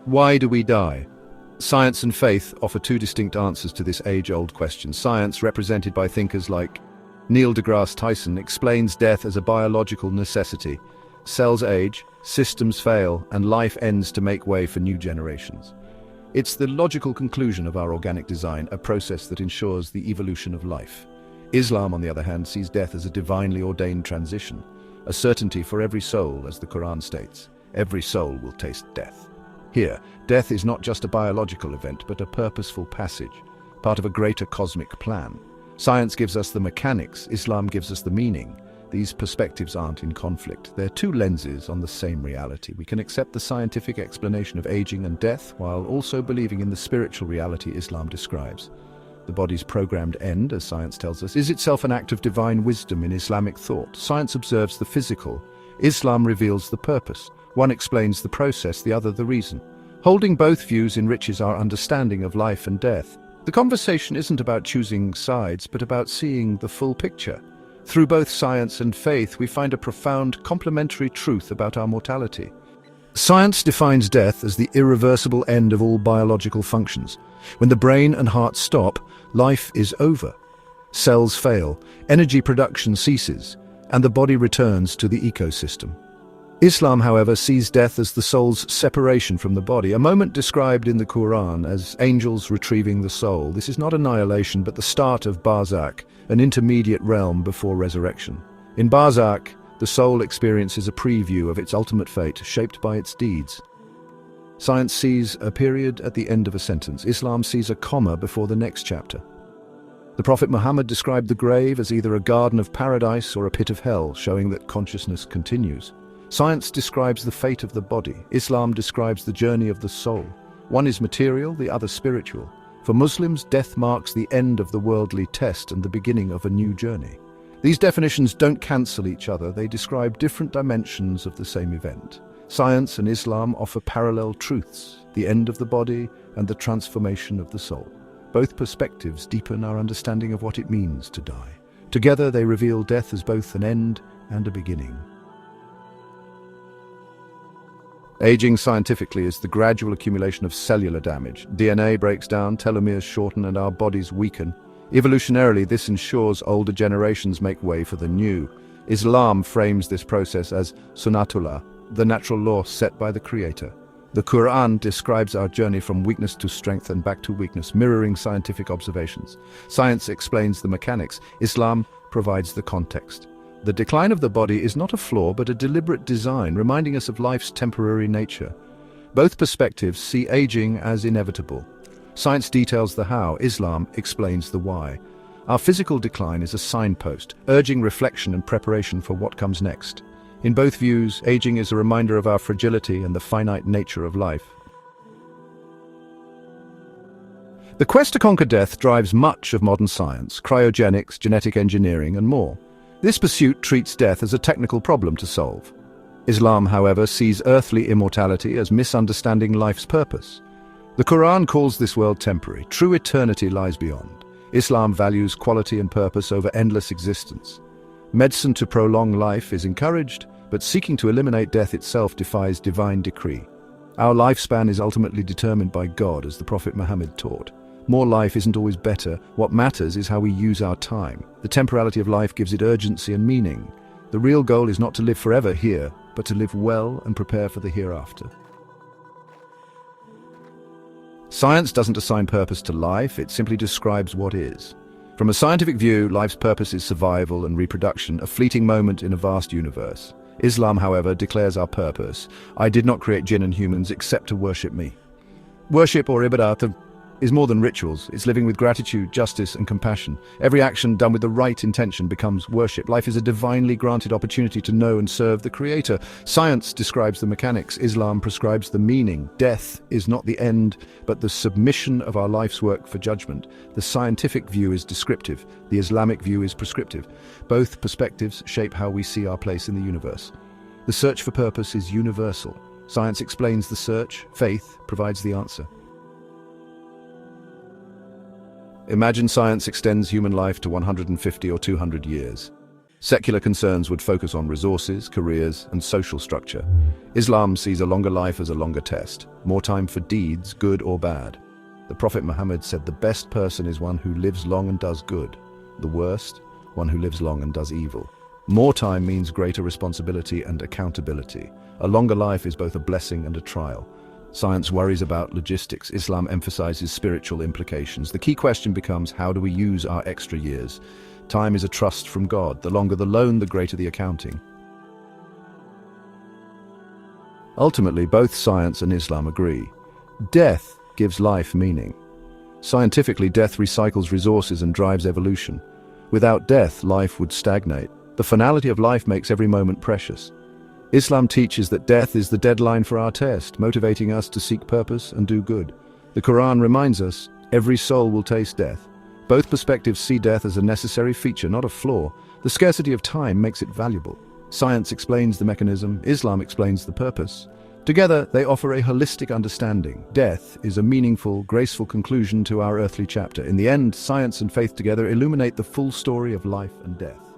Why do we die? Science and faith offer two distinct answers to this age-old question. Science, represented by thinkers like Neil deGrasse Tyson, explains death as a biological necessity. Cells age, systems fail, and life ends to make way for new generations. It's the logical conclusion of our organic design, a process that ensures the evolution of life. Islam, on the other hand, sees death as a divinely ordained transition, a certainty for every soul, as the Qur'an states. Every soul will taste death. Here, death is not just a biological event, but a purposeful passage, part of a greater cosmic plan. Science gives us the mechanics, Islam gives us the meaning. These perspectives aren't in conflict. They're two lenses on the same reality. We can accept the scientific explanation of aging and death, while also believing in the spiritual reality Islam describes. The body's programmed end, as science tells us, is itself an act of divine wisdom in Islamic thought. Science observes the physical. Islam reveals the purpose. One explains the process, the other the reason. Holding both views enriches our understanding of life and death. The conversation isn't about choosing sides, but about seeing the full picture. Through both science and faith, we find a profound complementary truth about our mortality. Science defines death as the irreversible end of all biological functions. When the brain and heart stop, life is over. Cells fail, energy production ceases, and the body returns to the ecosystem. Islam, however, sees death as the soul's separation from the body, a moment described in the Qur'an as angels retrieving the soul. This is not annihilation, but the start of Barzakh, an intermediate realm before resurrection. In Barzakh, the soul experiences a preview of its ultimate fate, shaped by its deeds. Science sees a period at the end of a sentence. Islam sees a comma before the next chapter. The Prophet Muhammad described the grave as either a garden of paradise or a pit of hell, showing that consciousness continues. Science describes the fate of the body. Islam describes the journey of the soul. One is material, the other spiritual. For Muslims, death marks the end of the worldly test and the beginning of a new journey. These definitions don't cancel each other, they describe different dimensions of the same event. Science and Islam offer parallel truths, the end of the body and the transformation of the soul. Both perspectives deepen our understanding of what it means to die. Together they reveal death as both an end and a beginning. Aging scientifically is the gradual accumulation of cellular damage. DNA breaks down, telomeres shorten, and our bodies weaken. Evolutionarily, this ensures older generations make way for the new. Islam frames this process as Sunnatullah, the natural law set by the Creator. The Qur'an describes our journey from weakness to strength and back to weakness, mirroring scientific observations. Science explains the mechanics. Islam provides the context. The decline of the body is not a flaw, but a deliberate design, reminding us of life's temporary nature. Both perspectives see aging as inevitable. Science details the how, Islam explains the why. Our physical decline is a signpost, urging reflection and preparation for what comes next. In both views, aging is a reminder of our fragility and the finite nature of life. The quest to conquer death drives much of modern science, cryogenics, genetic engineering, and more. This pursuit treats death as a technical problem to solve. Islam, however, sees earthly immortality as misunderstanding life's purpose. The Quran calls this world temporary. True eternity lies beyond. Islam values quality and purpose over endless existence. Medicine to prolong life is encouraged, but seeking to eliminate death itself defies divine decree. Our lifespan is ultimately determined by God, as the Prophet Muhammad taught. More life isn't always better. What matters is how we use our time. The temporality of life gives it urgency and meaning. The real goal is not to live forever here, but to live well and prepare for the hereafter. Science doesn't assign purpose to life, it simply describes what is. From a scientific view, life's purpose is survival and reproduction, a fleeting moment in a vast universe. Islam, however, declares our purpose. I did not create jinn and humans except to worship me. Worship, or Ibadah, is more than rituals. It's living with gratitude, justice, and compassion. Every action done with the right intention becomes worship. Life is a divinely granted opportunity to know and serve the Creator. Science describes the mechanics. Islam prescribes the meaning. Death is not the end, but the submission of our life's work for judgment. The scientific view is descriptive. The Islamic view is prescriptive. Both perspectives shape how we see our place in the universe. The search for purpose is universal. Science explains the search. Faith provides the answer. Imagine science extends human life to 150 or 200 years. Secular concerns would focus on resources, careers, and social structure. Islam sees a longer life as a longer test, more time for deeds, good or bad. The Prophet Muhammad said the best person is one who lives long and does good. The worst, one who lives long and does evil. More time means greater responsibility and accountability. A longer life is both a blessing and a trial. Science worries about logistics. Islam emphasizes spiritual implications. The key question becomes, how do we use our extra years? Time is a trust from God. The longer the loan, the greater the accounting. Ultimately, both science and Islam agree. Death gives life meaning. Scientifically, death recycles resources and drives evolution. Without death, life would stagnate. The finality of life makes every moment precious. Islam teaches that death is the deadline for our test, motivating us to seek purpose and do good. The Qur'an reminds us, every soul will taste death. Both perspectives see death as a necessary feature, not a flaw. The scarcity of time makes it valuable. Science explains the mechanism, Islam explains the purpose. Together, they offer a holistic understanding. Death is a meaningful, graceful conclusion to our earthly chapter. In the end, science and faith together illuminate the full story of life and death.